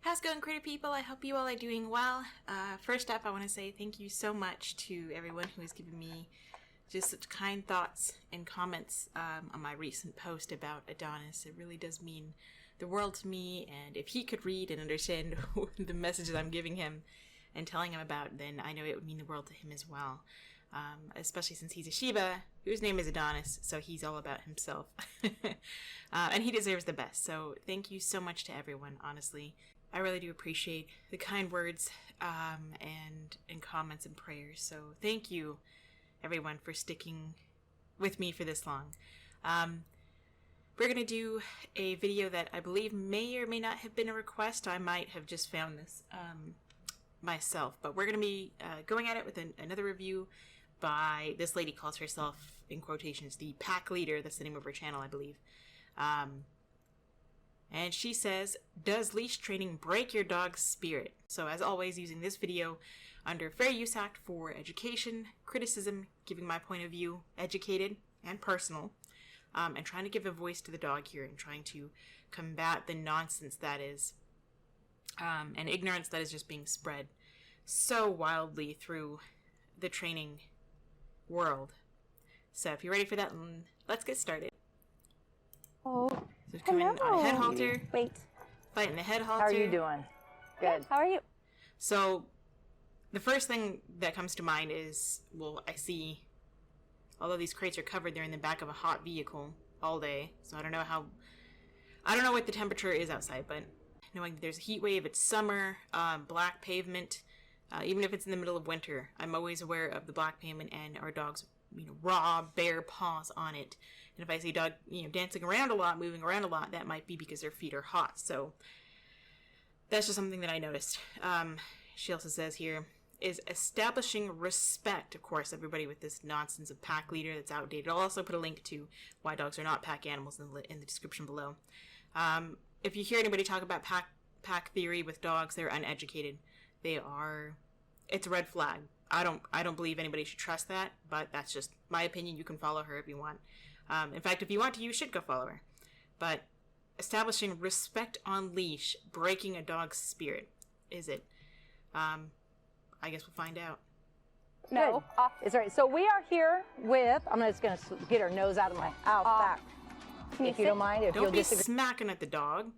How's it going, creative people? I hope you all are doing well. First up, I want to say thank you so much to everyone who has given me just such kind thoughts and comments on my recent post about Adonis. It really does mean the world to me, and if he could read and understand the messages I'm giving him and telling him about, then I know it would mean the world to him as well. Especially since he's a Shiba, whose name is Adonis, so he's all about himself. And he deserves the best, so thank you so much to everyone, honestly. I really do appreciate the kind words and comments and prayers, so thank you, everyone, for sticking with me for this long. We're going to do a video that I believe may or may not have been a request. I might have just found this myself, but we're going to be going at it with another review by this lady. Calls herself, in quotations, the pack leader. That's the name of her channel, I believe. And she says, does leash training break your dog's spirit? So as always, using this video under Fair Use Act for education, criticism, giving my point of view, educated and personal, and trying to give a voice to the dog here and trying to combat the nonsense that is, and ignorance that is just being spread so wildly through the training world. So if you're ready for that, let's get started. Oh, So coming on a head halter. Wait. Fighting the head halter. How are you doing? Good. How are you? So the first thing that comes to mind is, well, I see all of these crates are covered. They're in the back of a hot vehicle all day. So I don't know what the temperature is outside, but knowing that there's a heat wave, it's summer, black pavement, even if it's in the middle of winter, I'm always aware of the black pavement and our dog's, raw, bare paws on it. And if I see a dog, dancing around a lot, moving around a lot, that might be because their feet are hot. So that's just something that I noticed. She also says here, is establishing respect. Of course, everybody with this nonsense of pack leader that's outdated. I'll also put a link to why dogs are not pack animals in the description below. If you hear anybody talk about pack theory with dogs, they're uneducated. It's a red flag. I don't believe anybody should trust that, but that's just my opinion. You can follow her if you want. In fact, if you want to, you should go follow her. But establishing respect on leash, breaking a dog's spirit, is it? I guess we'll find out. No. It's all right. So we are here with, I'm just going to get her nose out of my back. If you don't mind, if Don't you'll be disagree. smacking at the dog.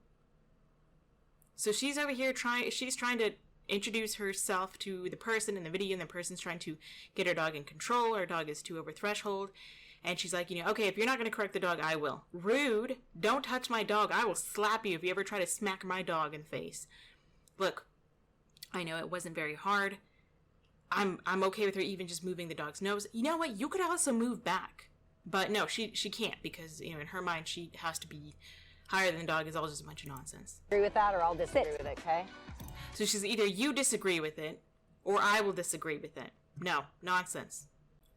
So she's over here she's trying to introduce herself to the person in the video, and the person's trying to get her dog in control. Her dog is too over threshold. And she's like, okay, if you're not going to correct the dog, I will. Rude. Don't touch my dog. I will slap you if you ever try to smack my dog in the face. Look, I know it wasn't very hard. I'm okay with her even just moving the dog's nose. You know what? You could also move back. But no, she can't, because, in her mind, she has to be higher than the dog. Is all just a bunch of nonsense. Agree with that, or I'll disagree with it, okay? So she's either you disagree with it, or I will disagree with it. No, nonsense.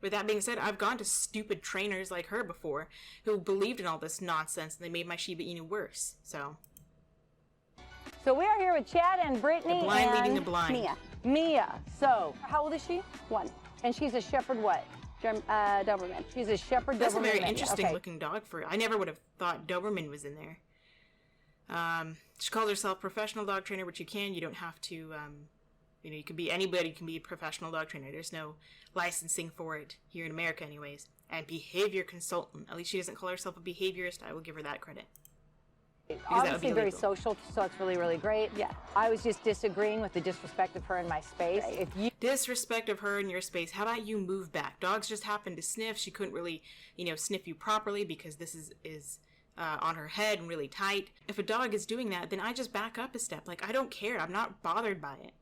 With that being said, I've gone to stupid trainers like her before who believed in all this nonsense, and they made my Shiba Inu worse. So we are here with Chad and Brittany. the blind and leading the blind. Mia. So, how old is she? 1. And she's a shepherd what? Doberman. She's a shepherd That's Doberman. a very interesting Okay. looking dog for. I never would have thought Doberman was in there. She calls herself professional dog trainer, which you can. You don't have to. You can be anybody. Can be a professional dog trainer. There's no licensing for it here in America, anyways. And behavior consultant. At least she doesn't call herself a behaviorist. I will give her that credit. Obviously very social, so it's really, really great. Yeah. I was just disagreeing with the disrespect of her in my space. Right. If you Disrespect of her in your space. How about you move back? Dogs just happened to sniff. She couldn't really, sniff you properly because this is on her head and really tight. If a dog is doing that, then I just back up a step. Like, I don't care. I'm not bothered by it.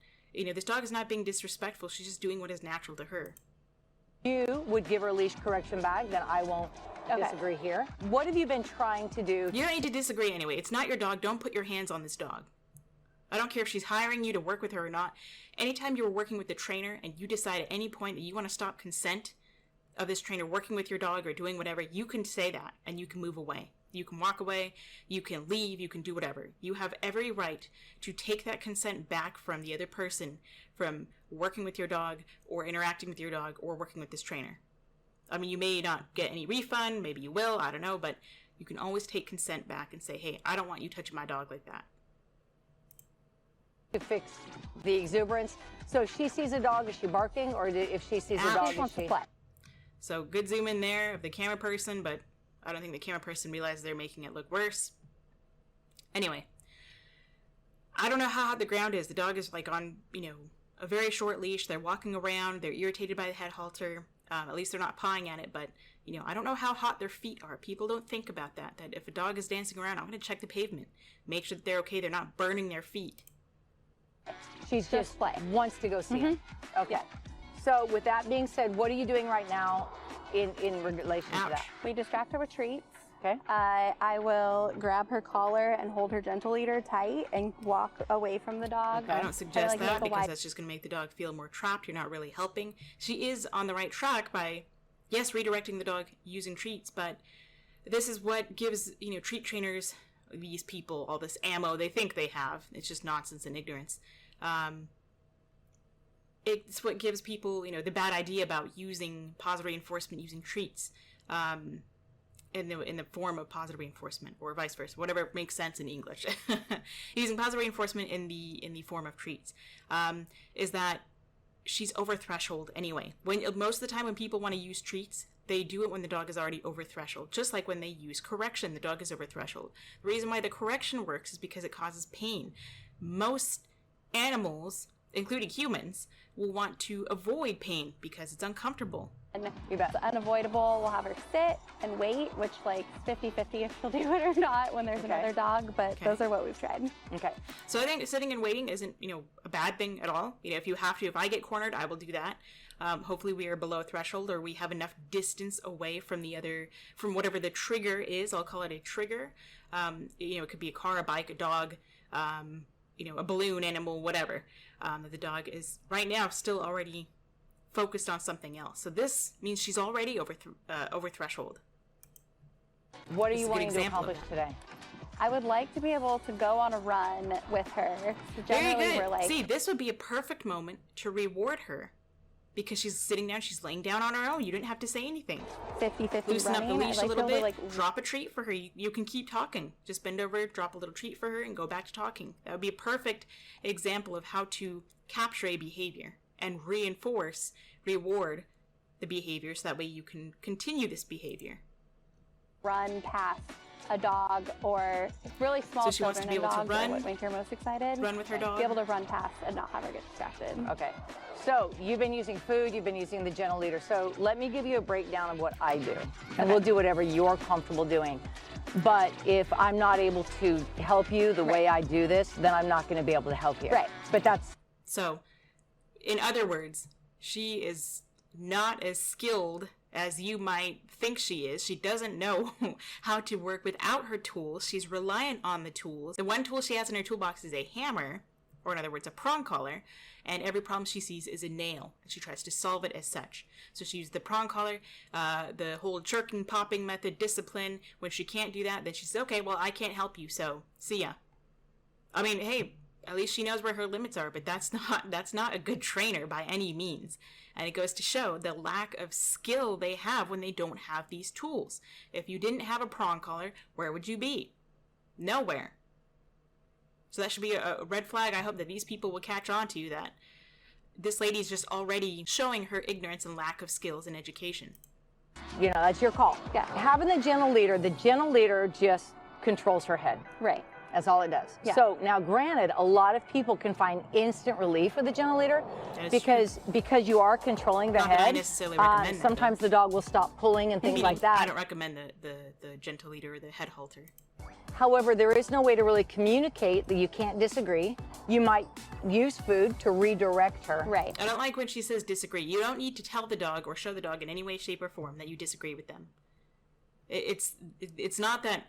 This dog is not being disrespectful. She's just doing what is natural to her. you would give her a leash correction bag, then I won't disagree here. What have you been trying to do? You don't need to disagree anyway. It's not your dog. Don't put your hands on this dog. I don't care if she's hiring you to work with her or not. Anytime you're working with the trainer and you decide at any point that you want to stop consent of this trainer working with your dog or doing whatever, you can say that and you can move away. You can walk away, you can leave, you can do whatever. You have every right to take that consent back from the other person from working with your dog or interacting with your dog or working with this trainer. I mean, you may not get any refund, maybe you will, I don't know, but you can always take consent back and say, hey, I don't want you touching my dog like that. to fix the exuberance. So if she sees a dog, is she barking? Or if she sees a dog, wants is she... to play. So good zoom in there of the camera person, but I don't think the camera person realized they're making it look worse. Anyway, I don't know how hot the ground is. The dog is like on, a very short leash. They're walking around. They're irritated by the head halter. At least they're not pawing at it, but, I don't know how hot their feet are. People don't think about that if a dog is dancing around, I'm going to check the pavement. Make sure that they're okay. They're not burning their feet. She's just wants to go see it. Okay. Yeah. So with that being said, what are you doing right now in relation to that? We distract her with treats. Okay. I will grab her collar and hold her gentle leader tight and walk away from the dog. I don't suggest that because that's just going to make the dog feel more trapped. You're not really helping. She is on the right track by, yes, redirecting the dog using treats, but this is what gives, treat trainers, these people, all this ammo they think they have. It's just nonsense and ignorance. It's what gives people, the bad idea about using positive reinforcement, using treats. In the form of positive reinforcement, or vice versa, whatever makes sense in English. Using positive reinforcement in the form of treats, is that she's over threshold anyway. Most of the time when people want to use treats, they do it when the dog is already over threshold. Just like when they use correction, the dog is over threshold. The reason why the correction works is because it causes pain. Most animals, including humans, will want to avoid pain because it's uncomfortable. And it's unavoidable. We'll have her sit and wait, which like 50-50 if she'll do it or not when there's another dog, but those are what we've tried. Okay. So I think sitting and waiting isn't, a bad thing at all. If you have to, if I get cornered, I will do that. Hopefully we are below threshold or we have enough distance away from from whatever the trigger is. I'll call it a trigger. It could be a car, a bike, a dog, a balloon, animal, whatever. The dog is right now still already focused on something else. So this means she's already over threshold. What are you wanting to accomplish today? I would like to be able to go on a run with her. So very good. We're like, see, this would be a perfect moment to reward her because she's sitting down, she's laying down on her own. You didn't have to say anything. 50-50 Loosen running. up the leash a little bit, like, drop a treat for her. You can keep talking. Just bend over, drop a little treat for her, and go back to talking. That would be a perfect example of how to capture a behavior and reward the behavior so that way you can continue this behavior. Run past a dog or really small so she wants to be able to run, what make her most excited. Run with her dog. Be able to run past and not have her get distracted. Okay. So you've been using food, you've been using the gentle leader. So let me give you a breakdown of what I do. And we'll do whatever you're comfortable doing. But if I'm not able to help you the way I do this, then I'm not going to be able to help you. Right. But that's... So, in other words, she is not as skilled as you might think she is. She doesn't know how to work without her tools. She's reliant on the tools. The one tool she has in her toolbox is a hammer, or in other words, a prong collar, and every problem she sees is a nail, and she tries to solve it as such. So she used the prong collar, the whole jerking, popping method, discipline. When she can't do that, then she says, okay, well, I can't help you, so see ya. I mean, hey, at least she knows where her limits are, but that's not a good trainer by any means. And it goes to show the lack of skill they have when they don't have these tools. If you didn't have a prong collar, where would you be? Nowhere. So that should be a red flag. I hope that these people will catch on to that this lady is just already showing her ignorance and lack of skills in education. That's your call. Yeah. Having the gentle leader just controls her head. Right. That's all it does. Yeah. So now, granted, a lot of people can find instant relief with the gentle leader because you are controlling the Not head. that I necessarily recommend that, sometimes the dog will stop pulling and things like that. I don't recommend the gentle leader or the head halter. However, there is no way to really communicate that you can't disagree. You might use food to redirect her. Right. I don't like when she says disagree. You don't need to tell the dog or show the dog in any way, shape, or form that you disagree with them. It's not that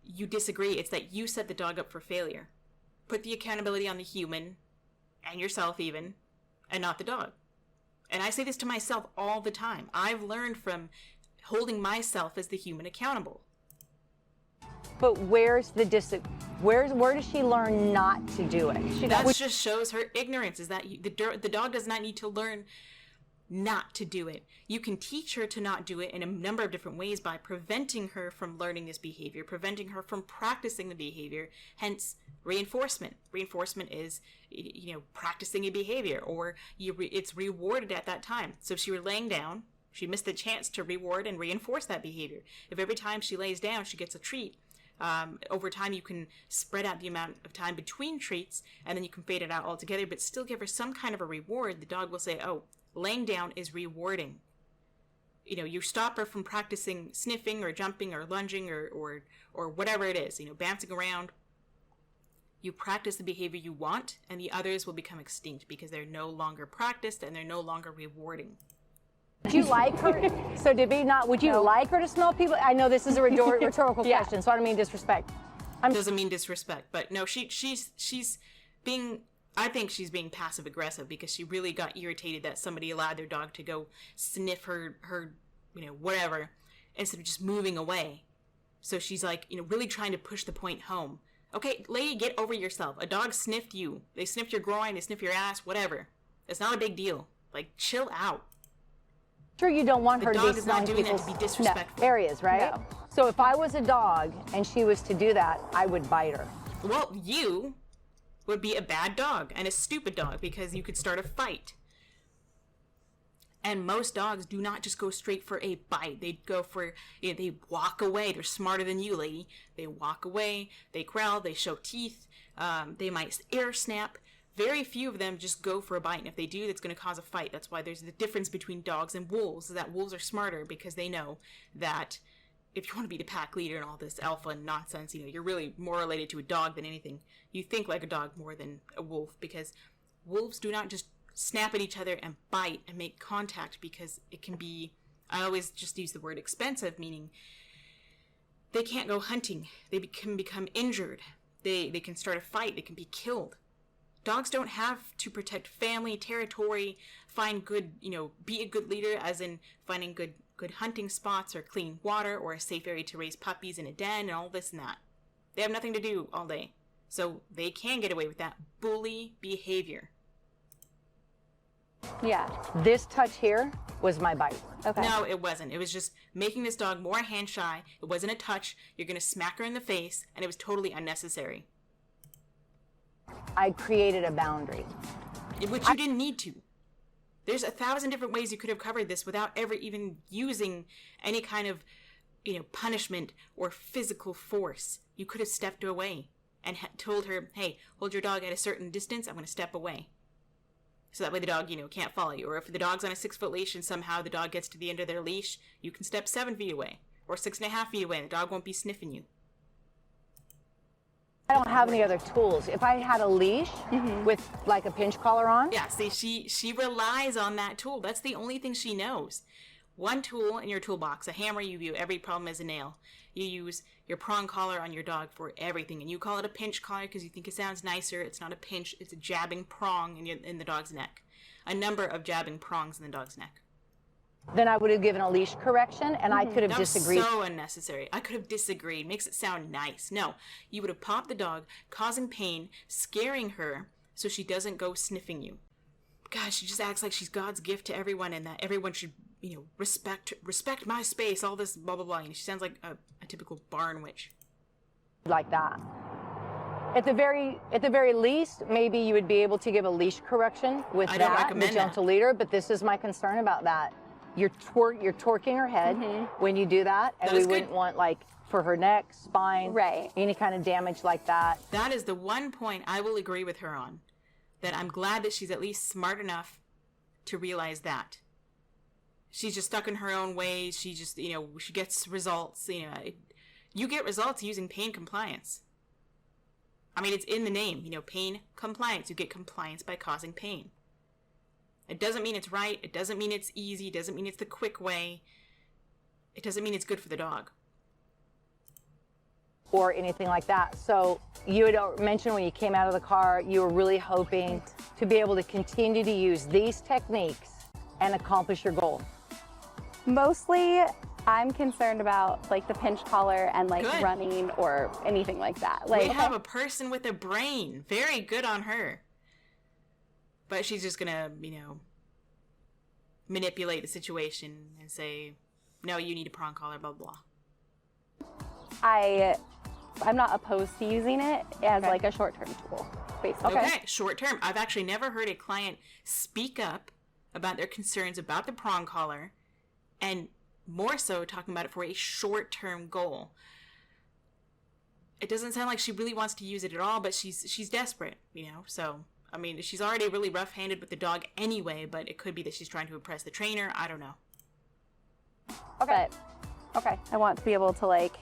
you disagree, it's that you set the dog up for failure. Put the accountability on the human, and yourself even, and not the dog. And I say this to myself all the time. I've learned from holding myself as the human accountable. But where's the where does she learn not to do it? That just shows her ignorance, is that the dog does not need to learn not to do it. You can teach her to not do it in a number of different ways by preventing her from learning this behavior, preventing her from practicing the behavior, hence reinforcement. Reinforcement is, practicing a behavior, or it's rewarded at that time. So if she were laying down, she missed the chance to reward and reinforce that behavior. If every time she lays down, she gets a treat, over time you can spread out the amount of time between treats, and then you can fade it out altogether, but still give her some kind of a reward. The dog will say, oh, laying down is rewarding. You stop her from practicing sniffing or jumping or lunging or whatever it is, bouncing around. You practice the behavior you want, and the others will become extinct because they're no longer practiced and they're no longer rewarding. Would you like her? So did we not? Would you like her to smell people? I know this is a rhetorical question, so I don't mean disrespect. Doesn't mean disrespect, but no, she's being. I think she's being passive aggressive because she really got irritated that somebody allowed their dog to go sniff her whatever, instead of just moving away. So she's like, really trying to push the point home. Okay, lady, get over yourself. A dog sniffed you. They sniffed your groin, they sniffed your ass, whatever. It's not a big deal. Like, chill out. Sure, you don't want her to be not doing that to be disrespectful. Areas, right? No. So if I was a dog and she was to do that, I would bite her. Well, you would be a bad dog and a stupid dog because you could start a fight. And most dogs do not just go straight for a bite. They go for, they walk away. They're smarter than you, lady. They walk away, they growl, they show teeth, they might air snap. Very few of them just go for a bite, and if they do, that's going to cause a fight. That's why there's the difference between dogs and wolves, is that wolves are smarter because they know that if you want to be the pack leader and all this alpha nonsense, you're really more related to a dog than anything. You think like a dog more than a wolf, because wolves do not just snap at each other and bite and make contact, because it can be, I always just use the word expensive, meaning they can't go hunting. They can become injured. They can start a fight. They can be killed. Dogs don't have to protect family, territory, find good, be a good leader, as in finding good hunting spots or clean water or a safe area to raise puppies in a den and all this and that. They have nothing to do all day. So they can get away with that bully behavior. Yeah. This touch here was my bite. Okay. No, it wasn't. It was just making this dog more hand shy. It wasn't a touch. You're going to smack her in the face, and it was totally unnecessary. I created a boundary. Which you didn't need to. There's 1,000 different ways you could have covered this without ever even using any kind of, punishment or physical force. You could have stepped away and told her, hey, hold your dog at a certain distance. I'm going to step away. So that way the dog, can't follow you. Or if the dog's on a 6-foot leash and somehow the dog gets to the end of their leash, you can step 7 feet away or 6.5 feet away and the dog won't be sniffing you. I don't have any other tools. If I had a leash with like a pinch collar on. Yeah, see, she relies on that tool. That's the only thing she knows. One tool in your toolbox, a hammer. You view every problem as a nail. You use your prong collar on your dog for everything, and you call it a pinch collar because you think it sounds nicer. It's not a pinch, it's a jabbing prong in the dog's neck. A number of jabbing prongs in the dog's neck. Then I would have given a leash correction, and I could have disagreed. That was so unnecessary. I could have disagreed. Makes it sound nice. No, you would have popped the dog, causing pain, scaring her, so she doesn't go sniffing you. Gosh, she just acts like she's God's gift to everyone, and that everyone should, respect my space. All this blah blah blah. She sounds like a typical barn witch. Like that. At the very least, maybe you would be able to give a leash correction with the gentle leader. But this is my concern about that. You're torquing her head when you do that, and we wouldn't want for her neck, spine, any kind of damage like that. That is the one point I will agree with her on. That I'm glad that she's at least smart enough to realize that. She's just stuck in her own ways. She just, she gets results. You get results using pain compliance. I mean, it's in the name, pain compliance. You get compliance by causing pain. It doesn't mean it's right. It doesn't mean it's easy. It doesn't mean it's the quick way. It doesn't mean it's good for the dog. Or anything like that. So you had mentioned when you came out of the car, you were really hoping to be able to continue to use these techniques and accomplish your goal. Mostly, I'm concerned about the pinch collar and Good. running or anything like that. We have a person with a brain. Very good on her. But she's just gonna, manipulate the situation and say, no, you need a prong collar, blah, blah. I'm not opposed to using it as like a short-term tool, basically. Okay, short term. I've actually never heard a client speak up about their concerns about the prong collar, and more so talking about it for a short-term goal. It doesn't sound like she really wants to use it at all, but she's desperate, you know. So, I mean, she's already really rough-handed with the dog anyway, but it could be that she's trying to impress the trainer. I don't know. Okay. Okay. I want to be able to, like,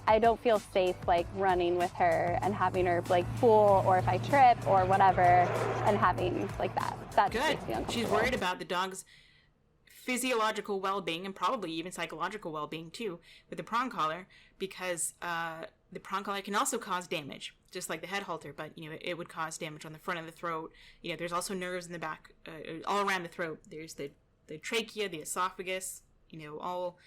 I don't feel safe, like, running with her and having her, like, pull, or if I trip or whatever, and having, like, that. That just Good. makes me uncomfortable. She's worried about the dog's physiological well-being and probably even psychological well-being, too, with the prong collar, because the prong collar can also cause damage, just like the head halter, but, you know, it would cause damage on the front of the throat. You know, there's also nerves in the back, all around the throat. There's the trachea, the esophagus, you know, all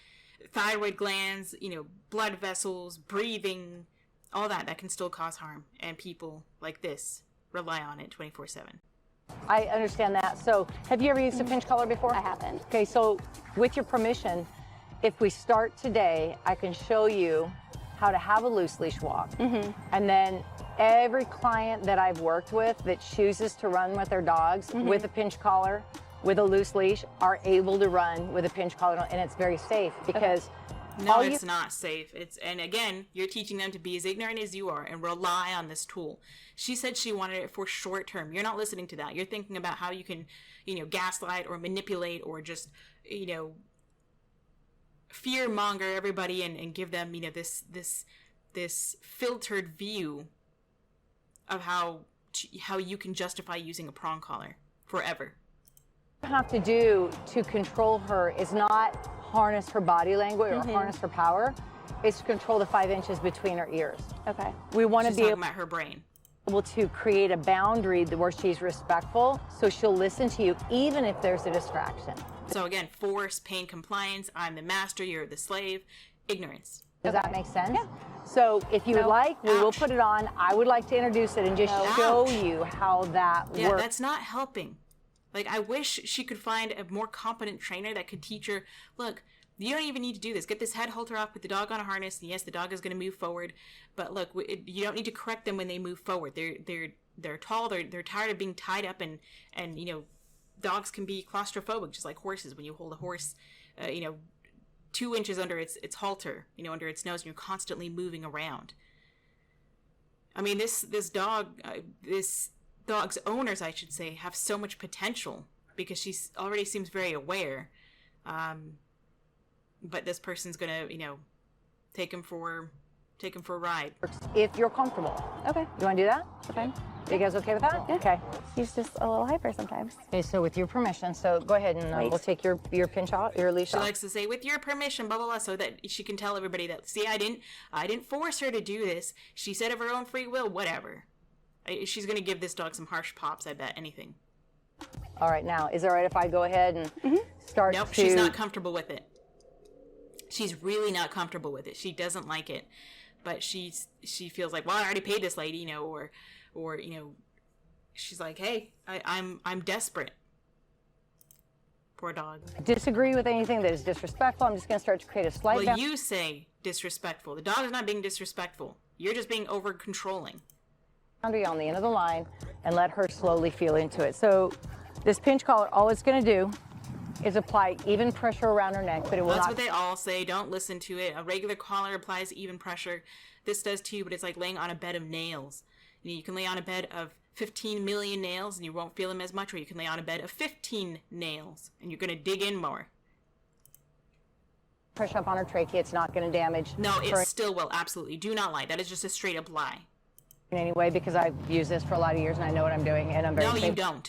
thyroid glands, you know, blood vessels, breathing, all that can still cause harm. And people like this rely on it 24/7. I understand that. So have you ever used a pinch collar before? I haven't. Okay, so with your permission, if we start today, I can show you how to have a loose leash walk. And then every client that I've worked with that chooses to run with their dogs with a pinch collar, with a loose leash, are able to run with a pinch collar, and it's very safe because No, it's not safe. And again, you're teaching them to be as ignorant as you are and rely on this tool. She said she wanted it for short term. You're not listening to that. You're thinking about how you can, you know, gaslight or manipulate or just, you know, fear monger everybody and give them, you know, this filtered view of how you can justify using a prong collar forever. What you have to do to control her is not harness her body language or harness her power. It's to control the 5 inches between her ears. Okay. We want to She's be talking about her brain. able to create a boundary where she's respectful, so she'll listen to you even if there's a distraction. So again, force, pain, compliance, I'm the master, you're the slave, ignorance. Does that make sense? Yeah. So if you would like, we will put it on. I would like to introduce it and just show you how that works. Yeah, that's not helping. Like, I wish she could find a more competent trainer that could teach her, look, you don't even need to do this. Get this head halter off, put the dog on a harness, and yes, the dog is going to move forward. But look, you don't need to correct them when they move forward. They're tall, they're tired of being tied up, and you know, dogs can be claustrophobic, just like horses. When you hold a horse, you know, 2 inches under its halter, you know, under its nose, and you're constantly moving around. I mean, this dog's owners, I should say, have so much potential because she already seems very aware. But this person's gonna, you know, take him for a ride. If you're comfortable. Okay. You want to do that? Okay. You guys okay with that? Yeah. Okay. He's just a little hyper sometimes. Okay, so with your permission, so go ahead and we'll take your pinch out, your leash She off. likes to say, with your permission, blah, blah, blah, so that she can tell everybody that, see, I didn't force her to do this. She said of her own free will, whatever. She's going to give this dog some harsh pops, I bet, anything. All right, now, is it all right if I go ahead and start Nope, to... she's not comfortable with it. She's really not comfortable with it. She doesn't like it. But she feels like, well, I already paid this lady, you know, or you know, she's like, hey, I'm desperate. Poor dog. disagree with anything that is disrespectful. I'm just going to start to create a slight... Well, you say disrespectful. The dog is not being disrespectful. You're just being over-controlling. boundary on the end of the line and let her slowly feel into it. So this pinch collar, all it's going to do is apply even pressure around her neck, but it will That's not... what they all say. Don't listen to it. A regular collar applies even pressure. This does too, but it's like laying on a bed of nails. You can lay on a bed of 15 million nails and you won't feel them as much, or you can lay on a bed of 15 nails and you're going to dig in more. Pressure up on her trachea, it's not going to damage... No, it still will, absolutely. Do not lie. That is just a straight up lie. ...in any way, because I've used this for a lot of years and I know what I'm doing, and I'm very... No, you don't.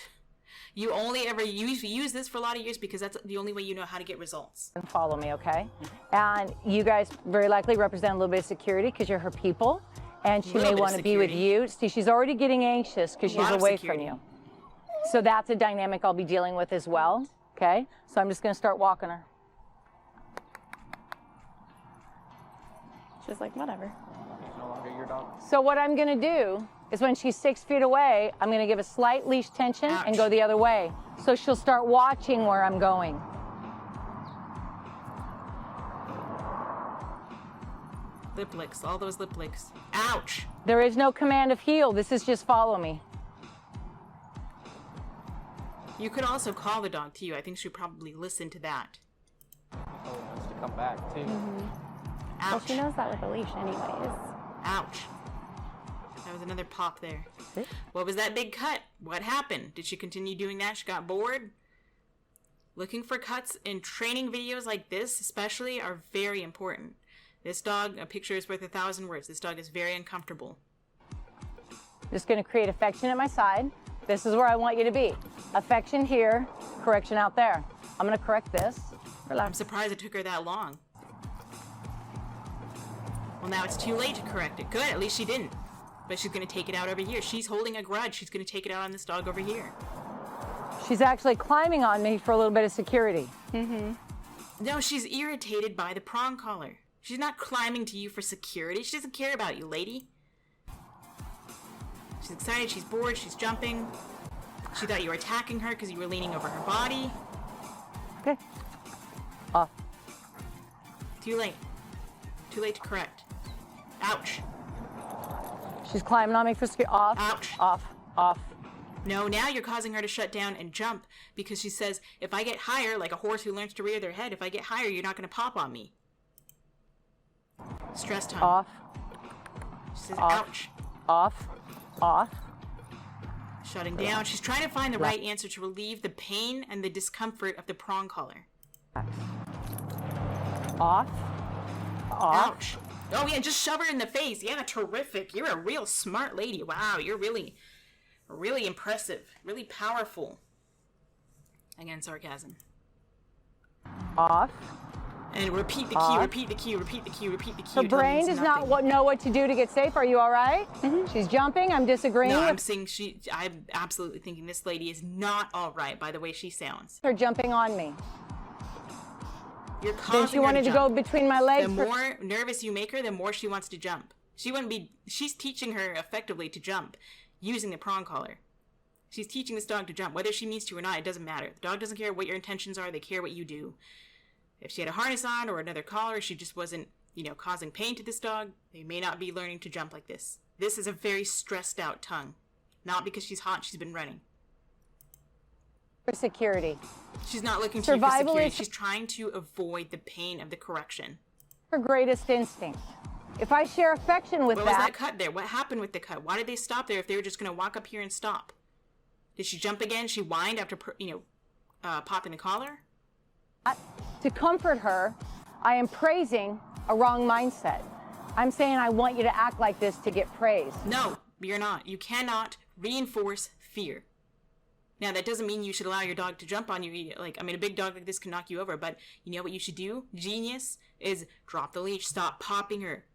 You only ever use this for a lot of years because that's the only way you know how to get results. And follow me, okay? And you guys very likely represent a little bit of security because you're her people, and she may want to be with you. See, she's already getting anxious because she's away from you. So that's a dynamic I'll be dealing with as well, okay? So I'm just going to start walking her. She's like, whatever. No longer your dog. So what I'm going to do is when she's 6 feet away, I'm going to give a slight leash tension and go the other way. So she'll start watching where I'm going. Lip licks, all those lip licks. Ouch! There is no command of heel. This is just follow me. You could also call the dog to you. I think she'd probably listen to that. Oh, it wants to come back, too. Ouch. Well, she knows that with a leash anyways. Ouch. That was another pop there. What was that big cut? What happened? Did she continue doing that? She got bored? Looking for cuts in training videos like this, especially, are very important. This dog, a picture is worth 1,000 words. This dog is very uncomfortable. Just going to create affection at my side. This is where I want you to be. Affection here, correction out there. I'm going to correct this. I'm Relax. surprised it took her that long. Well, now it's too late to correct it. Good, at least she didn't. But she's going to take it out over here. She's holding a grudge. She's going to take it out on this dog over here. She's actually climbing on me for a little bit of security. No, she's irritated by the prong collar. She's not climbing to you for security. She doesn't care about you, lady. She's excited. She's bored. She's jumping. She thought you were attacking her because you were leaning over her body. Okay. Off. Too late. Too late to correct. Ouch. She's climbing on me for security. Off. Ouch. Off. Off. No, now you're causing her to shut down and jump because she says, if I get higher, like a horse who learns to rear their head, if I get higher, you're not going to pop on me. Stress time. Off. She says, Off. ouch. Off. Off. Shutting down. She's trying to find the right answer to relieve the pain and the discomfort of the prong collar. Off. Off. Ouch. Oh, yeah, just shove her in the face. Yeah, terrific. You're a real smart lady. Wow, you're really impressive. Really powerful. Again, sarcasm. Off. And repeat the key, Off. repeat the key, repeat the key, repeat the key. Her until it brain means does not nothing. know what to do to get safe. Are you all right? She's jumping. I'm disagreeing No, I'm with saying I'm absolutely thinking this lady is not all right by the way she sounds. her jumping on me. You're Then causing she her wanted to go jump. between my The legs. more nervous you make her, the more she wants to jump. She's teaching her effectively to jump using the prong collar. She's teaching this dog to jump. Whether she means to or not, it doesn't matter. The dog doesn't care what your intentions are, they care what you do. If she had a harness on or another collar, she just wasn't, causing pain to this dog, they may not be learning to jump like this. This is a very stressed out tongue. Not because she's hot, she's been running. For security. She's not looking to you for Survival security. is- She's trying to avoid the pain of the correction. Her greatest instinct. If I share affection with What was that cut there? What happened with the cut? Why did they stop there if they were just going to walk up here and stop? Did she jump again? She whined after, popping the collar? to comfort her, I am praising a wrong mindset. I'm saying I want you to act like this to get praise. No, you're not. You cannot reinforce fear. Now, that doesn't mean you should allow your dog to jump on you. A big dog like this can knock you over, but you know what you should do? Genius is drop the leash, stop popping her,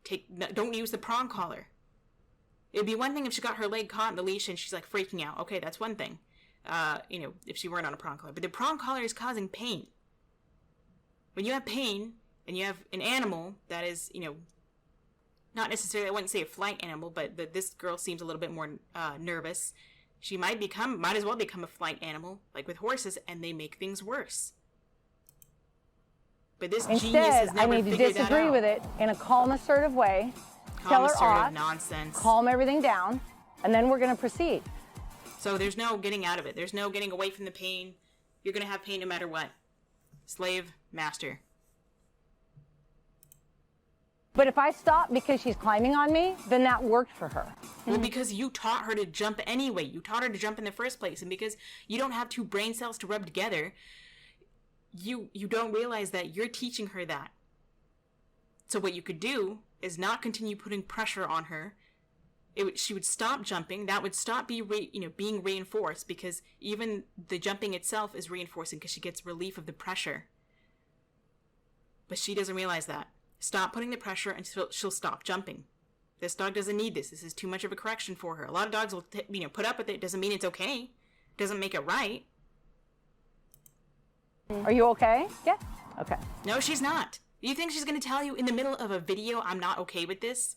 don't use the prong collar. It'd be one thing if she got her leg caught in the leash and she's like freaking out. Okay, that's one thing. If she weren't on a prong collar. But the prong collar is causing pain. When you have pain and you have an animal that is, not necessarily, I wouldn't say a flight animal, but this girl seems a little bit more nervous. She might as well become a flight animal, like with horses, and they make things worse. But this genius Instead, has I never need to figured that disagree out. with it in a calm, assertive way. Calm, Tell her assertive off. nonsense. Calm everything down, and then we're going to proceed. So there's no getting out of it. There's no getting away from the pain. You're going to have pain no matter what. Slave, master. But if I stop because she's climbing on me, then that worked for her. Well, because you taught her to jump anyway. You taught her to jump in the first place. And because you don't have two brain cells to rub together, you don't realize that you're teaching her that. So what you could do is not continue putting pressure on her. She would stop jumping. That would stop being reinforced, because even the jumping itself is reinforcing because she gets relief of the pressure. But she doesn't realize that. Stop putting the pressure and she'll stop jumping. This dog doesn't need this. This is too much of a correction for her. A lot of dogs will put up with it. Doesn't mean it's okay. Doesn't make it right. Are you okay? Yeah. Okay. No, she's not. You think she's going to tell you in the middle of a video, I'm not okay with this?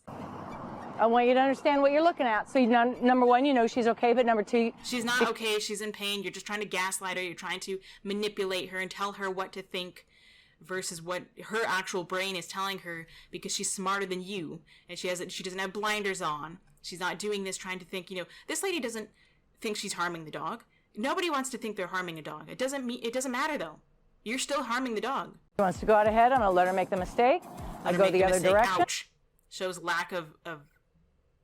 I want you to understand what you're looking at. So, number one, she's okay, but number two, She's not okay. She's in pain. You're just trying to gaslight her. You're trying to manipulate her and tell her what to think. versus what her actual brain is telling her because she's smarter than you and she doesn't have blinders on. She's not doing this trying to think, this lady doesn't think she's harming the dog. Nobody wants to think they're harming a dog. It doesn't matter though. You're still harming the dog. She wants to go out ahead. I'm going to let her make the mistake. I go the other direction. Ouch. Shows lack of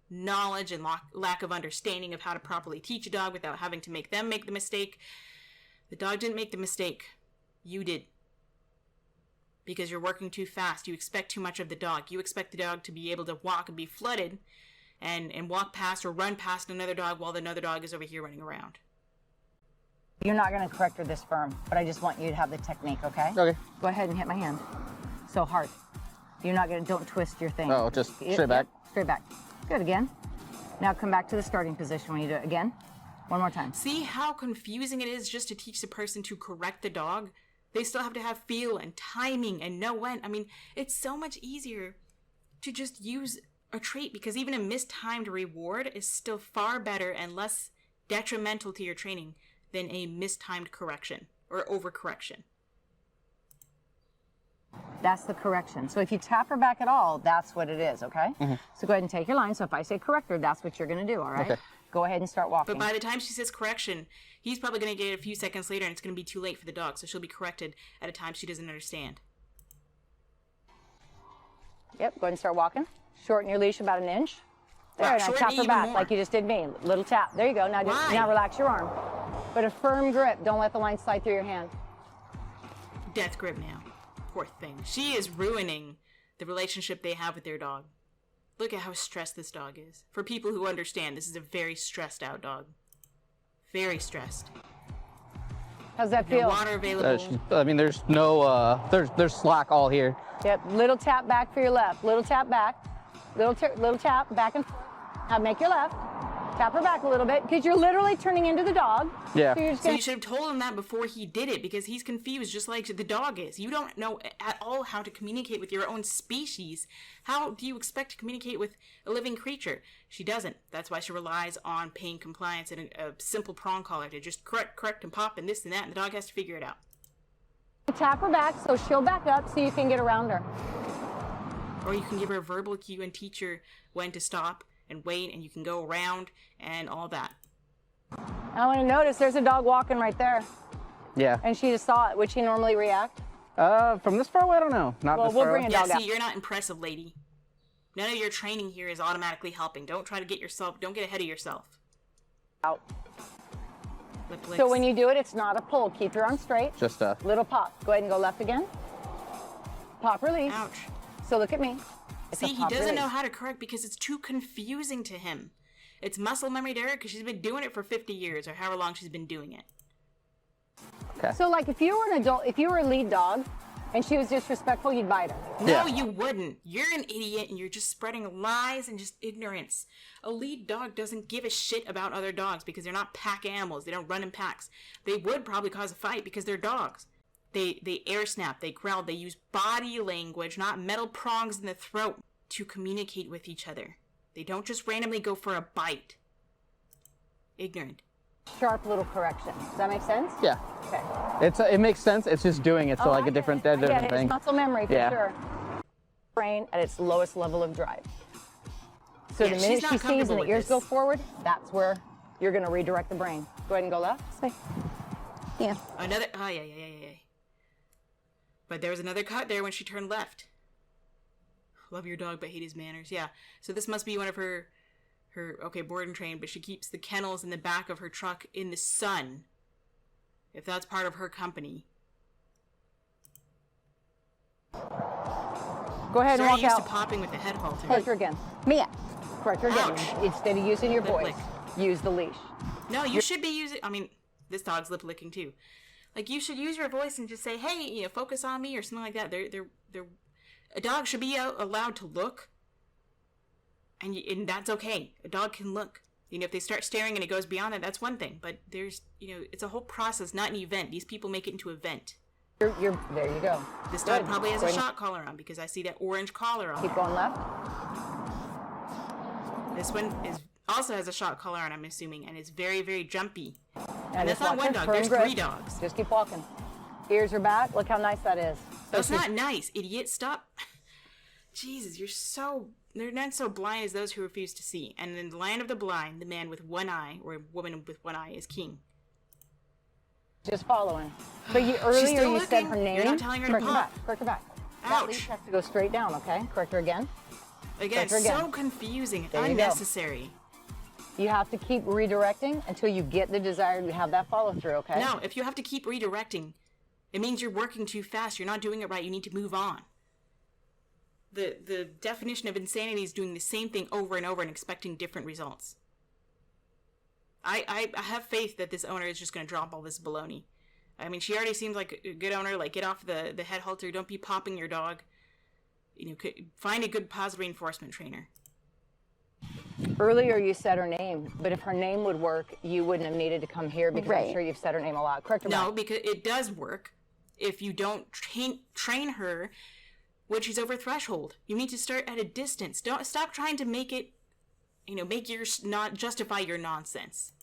knowledge and lack of understanding of how to properly teach a dog without having to make them make the mistake. The dog didn't make the mistake. You did. Because you're working too fast. You expect too much of the dog. You expect the dog to be able to walk and be flooded and walk past or run past another dog while another dog is over here running around. You're not going to correct her this firm, but I just want you to have the technique, okay? Okay. Go ahead and hit my hand. So hard. You're not going to, don't twist your thing. Oh, just straight back? Straight back. Good, again. Now come back to the starting position when you do it again. One more time. See how confusing it is just to teach the person to correct the dog? They still have to have feel and timing and know when. I mean, it's so much easier to just use a trait because even a mistimed reward is still far better and less detrimental to your training than a mistimed correction or overcorrection. That's the correction. So if you tap her back at all, that's what it is, okay? Mm-hmm. So go ahead and take your line. So if I say correct her, that's what you're going to do, all right? Okay. Go ahead and start walking. But by the time she says correction, he's probably going to get it a few seconds later and it's going to be too late for the dog. So she'll be corrected at a time she doesn't understand. Yep, go ahead and start walking. Shorten your leash about an inch. There, Wow, now shorten tap it her even back more. like you just did me. Little tap. There you go. Now, Why? now relax your arm. But a firm grip. Don't let the line slide through your hand. Death grip now. Poor thing. She is ruining the relationship they have with their dog. Look at how stressed this dog is. For people who understand, this is a very stressed out dog. Very stressed. How's that No feel? water available. There's no, there's slack all here. Yep. Little tap back for your left. Little tap back. Little tap back and forth. Now make your left. Tap her back a little bit because you're literally turning into the dog. Yeah. So you're just So gonna, you should have told him that before he did it because he's confused just like the dog is. You don't know at all how to communicate with your own species. How do you expect to communicate with a living creature? She doesn't. That's why she relies on pain compliance and a simple prong collar to just correct and pop and this and that, and the dog has to figure it out. tap her back so she'll back up so you can get around her. Or you can give her a verbal cue and teach her when to stop and wait, and you can go around and all that. I want to notice there's a dog walking right there, Yeah. and she just saw it. Would she normally react? From this far away, I don't know. Not Well, this we'll far bring away. it Yeah, dog out. see, you're not impressive, lady. None of your training here is automatically helping. Don't try to don't get ahead of yourself. Out. Lip licks. So when you do it, it's not a pull. Keep your arm straight. Just Little pop. Go ahead and go left again. Pop, release. Ouch. So look at me. It's a See, he pop, doesn't release. know how to correct because it's too confusing to him. It's muscle memory to her because she's been doing it for 50 years or however long she's been doing it. okay. So like if you were an adult, if you were a lead dog and she was disrespectful, you'd bite her. No, Yeah. you wouldn't. You're an idiot and you're just spreading lies and just ignorance. A lead dog doesn't give a shit about other dogs because they're not pack animals. They don't run in packs. They would probably cause a fight because they're dogs. They air snap, they growl, they use body language, not metal prongs in the throat to communicate with each other. They don't just randomly go for a bite. Ignorant. Sharp little correction. Does that make sense? Yeah. Okay. It makes sense. It's just doing it so Oh, like I a get different, it. I different get it. thing. It's muscle memory for Yeah. sure. Brain at its lowest level of drive. So Yeah, the she's minute not she sees comfortable and the with ears this. go forward, that's where you're going to redirect the brain. Go ahead and go left. Yeah. Another. Oh, yeah. But there was another cut there when she turned left. Love your dog, but hate his manners. Yeah. So this must be one of her board and train, but she keeps the kennels in the back of her truck in the sun. If that's part of her company. Go ahead and Sorry, walk used out. to popping with the head halter. Correct her again. Mia. Correct her again. Ouch. Instead of using your Lip voice, lick. use the leash. No, you should be using. I mean, this dog's lip licking too. Like you should use your voice and just say, "Hey, focus on me" or something like that. A dog should be allowed to look, and that's okay. A dog can look. If they start staring and it goes beyond that, that's one thing. But there's, it's a whole process, not an event. These people make it into an event. You're there. You go. This dog Good. probably has Go a ahead. shot collar on because I see that orange collar on. Keep going left. This one also has a shot collar on, I'm assuming, and it's very, very jumpy. And that's just not walk one in, dog. firm There's grip. 3 dogs. Just keep walking. Ears are back. Look how nice that is. That's not nice, idiot. Stop. Jesus, they're not so blind as those who refuse to see. And in the land of the blind, the man with one eye, or woman with one eye, is king. Just following. But She's still you said looking. her name. You're not telling her to Correct her pop. back. Correct her back. That Ouch. leash has to go straight down, okay? Correct her again. Again, Correct her again. so confusing. There you go. Unnecessary. You have to keep redirecting until you get the desire to have that follow through, okay? No, if you have to keep redirecting, it means you're working too fast. You're not doing it right. You need to move on. The definition of insanity is doing the same thing over and over and expecting different results. I have faith that this owner is just going to drop all this baloney. I mean, she already seems like a good owner. Like, get off the head halter. Don't be popping your dog. Find a good positive reinforcement trainer. Earlier you said her name, but if her name would work, you wouldn't have needed to come here because I'm Right. sure you've said her name a lot. Correct her No, back. because it does work if you don't train her when she's over threshold. You need to start at a distance. Don't stop trying to make it, make not justify your nonsense.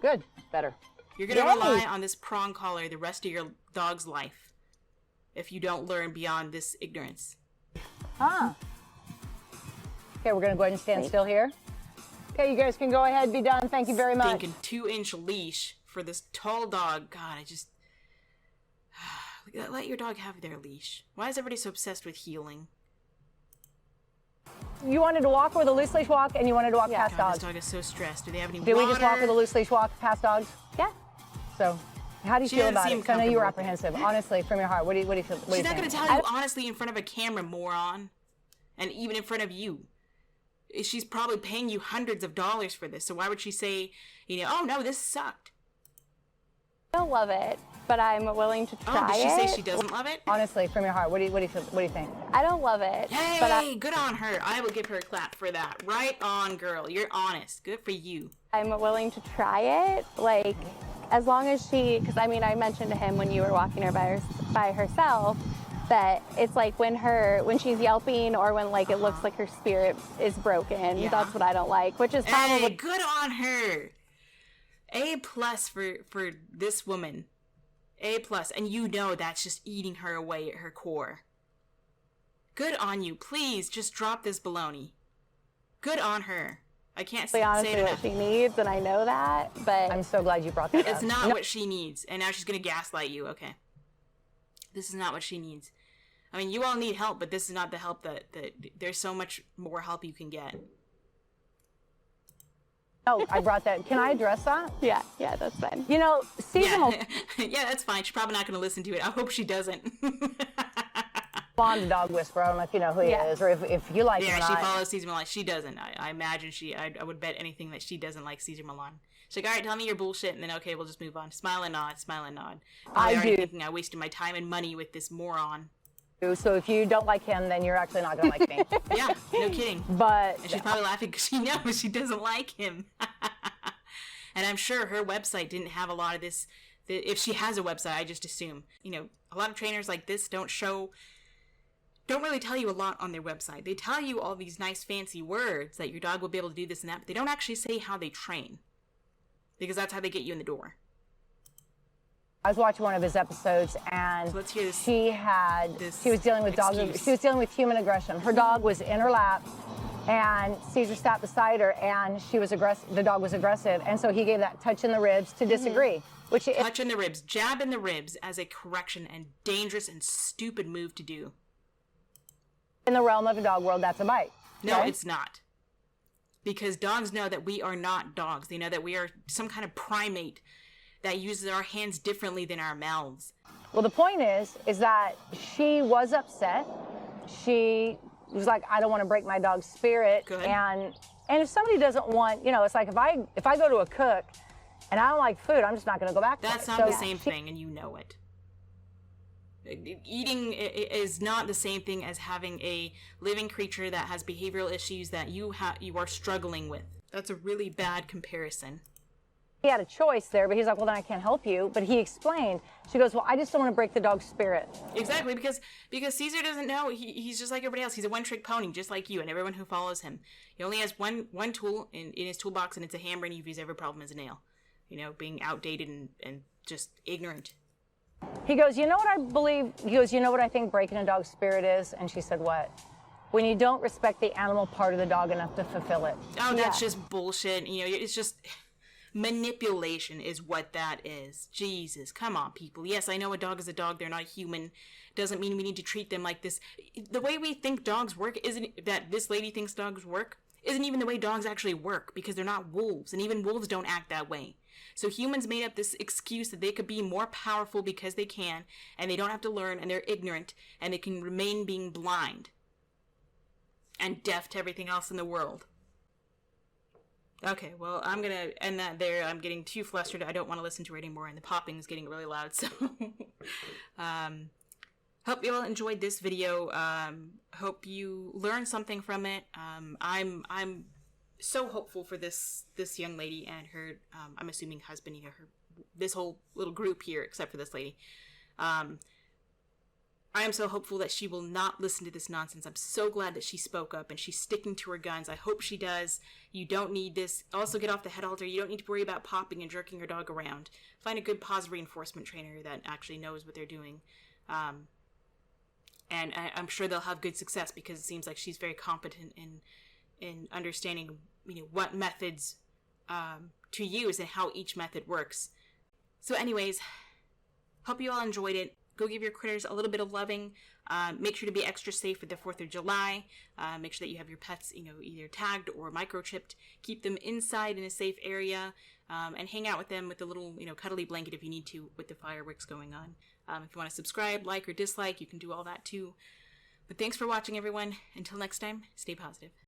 Good. Better. You're going to Yay. rely on this prong collar the rest of your dog's life if you don't learn beyond this ignorance. Huh. Okay, we're going to go ahead and stand still here. Okay, you guys can go ahead and be done. Thank you very much. Thinking 2-inch leash for this tall dog. God, I just... Let your dog have their leash. Why is everybody so obsessed with healing? You wanted to walk with a loose leash walk and you wanted to walk past God, dogs. this dog is so stressed. Do they have any Did water? we just walk with a loose leash walk past dogs? Yeah. So, how do you She feel doesn't about seem it? 'Cause I know you were comfortable with it. apprehensive. Honestly, from your heart, what do you feel? What do She's you not think? going to tell you honestly in front of a camera, moron. And even in front of you. She's probably paying you hundreds of dollars for this. So why would she say, oh no, this sucked? I don't love it, but I'm willing to try Oh, did she it. say she doesn't love it? Honestly, from your heart, what do you feel? What do you think? I don't love it, Hey, but good on her. I will give her a clap for that. Right on, girl. You're honest. Good for you. I'm willing to try it. Like, as long as because I mentioned to him when you were walking her by herself that it's like when she's yelping or when it looks like her spirit is broken. Yeah. That's what I don't like, which is probably Hey, good on her. A+ for this woman. A+, and that's just eating her away at her core. Good on you. Please just drop this baloney. Good on her. I can't say honestly it what enough. she needs, and I know that, but I'm so glad you brought that up. It's not what she needs, and now she's gonna gaslight you. Okay, this is not what she needs. I mean, you all need help, but this is not the help that there's so much more help you can get. Oh, I brought that. Can I address that? yeah, that's fine. Seasonal Yeah, that's fine. She's probably not gonna listen to it. I hope she doesn't. Blonde Dog Whisperer. I don't know if you know who he is or if you like him Yeah, or she not. follows Caesar Milan. She doesn't. I imagine I would bet anything that she doesn't like Caesar Milan. She's like, all right, tell me your bullshit, and then okay, we'll just move on. Smile and nod, smile and nod. Probably I already do. thinking I wasted my time and money with this moron. So if you don't like him, then you're actually not going to like me. Yeah, no kidding. But And she's probably laughing because she knows she doesn't like him. And I'm sure her website didn't have a lot of this. If she has a website, I just assume. A lot of trainers like this don't really tell you a lot on their website. They tell you all these nice fancy words that your dog will be able to do this and that, but they don't actually say how they train. Because that's how they get you in the door. I was watching one of his episodes, and So let's hear this- she was dealing with excuse. she was dealing with human aggression. Her dog was in her lap, and Caesar sat beside her, and she was aggressive. The dog was aggressive, and so he gave that touch in the ribs to disagree, which Touch in the ribs, jab in the ribs as a correction and dangerous and stupid move to do. in the realm of a dog world, that's a bite. No, okay? it's not. Because dogs know that we are not dogs. They know that we are some kind of primate that uses our hands differently than our mouths. Well, the point is that she was upset. She was like, I don't want to break my dog's spirit. Good. And if somebody doesn't want, it's like if I go to a cook and I don't like food, I'm just not going to go back to That's it. not So the same thing, and you know it. Eating is not the same thing as having a living creature that has behavioral issues that you are struggling with. That's a really bad comparison. He had a choice there, but he's like, well, then I can't help you. But he explained. She goes, well, I just don't want to break the dog's spirit. Exactly, because Caesar doesn't know. He's just like everybody else. He's a one-trick pony, just like you and everyone who follows him. He only has one tool in his toolbox, and it's a hammer, and he views every problem as a nail. Being outdated and just ignorant. He goes, you know what I believe? He goes, you know what I think breaking a dog's spirit is? And she said, what? When you don't respect the animal part of the dog enough to fulfill it. Oh, that's just bullshit. You know, it's just manipulation is what that is. Jesus, come on, people. Yes, I know a dog is a dog. They're not a human. Doesn't mean we need to treat them like this. The way we think dogs work isn't that this lady thinks dogs work. Isn't even the way dogs actually work, because they're not wolves, and even wolves don't act that way. So humans made up this excuse that they could be more powerful because they can, and they don't have to learn, and they're ignorant, and they can remain being blind and deaf to everything else in the world. Okay, well, I'm gonna end that there. I'm getting too flustered. I don't want to listen to it anymore, and the popping is getting really loud, so... Hope you all enjoyed this video. Hope you learned something from it. I'm so hopeful for this young lady and her, I'm assuming husband, you know, this whole little group here, except for this lady. I am so hopeful that she will not listen to this nonsense. I'm so glad that she spoke up and she's sticking to her guns. I hope she does. You don't need this. Also, get off the head halter. You don't need to worry about popping and jerking your dog around. Find a good positive reinforcement trainer that actually knows what they're doing. And I'm sure they'll have good success, because it seems like she's very competent in understanding, you know, what methods to use and how each method works. So anyways, hope you all enjoyed it. Go give your critters a little bit of loving. Make sure to be extra safe for the 4th of July. Make sure that you have your pets, you know, either tagged or microchipped. Keep them inside in a safe area, and hang out with them with a little, you know, cuddly blanket if you need to, with the fireworks going on. If you want to subscribe, like, or dislike, you can do all that too. But thanks for watching, everyone. Until next time, stay positive.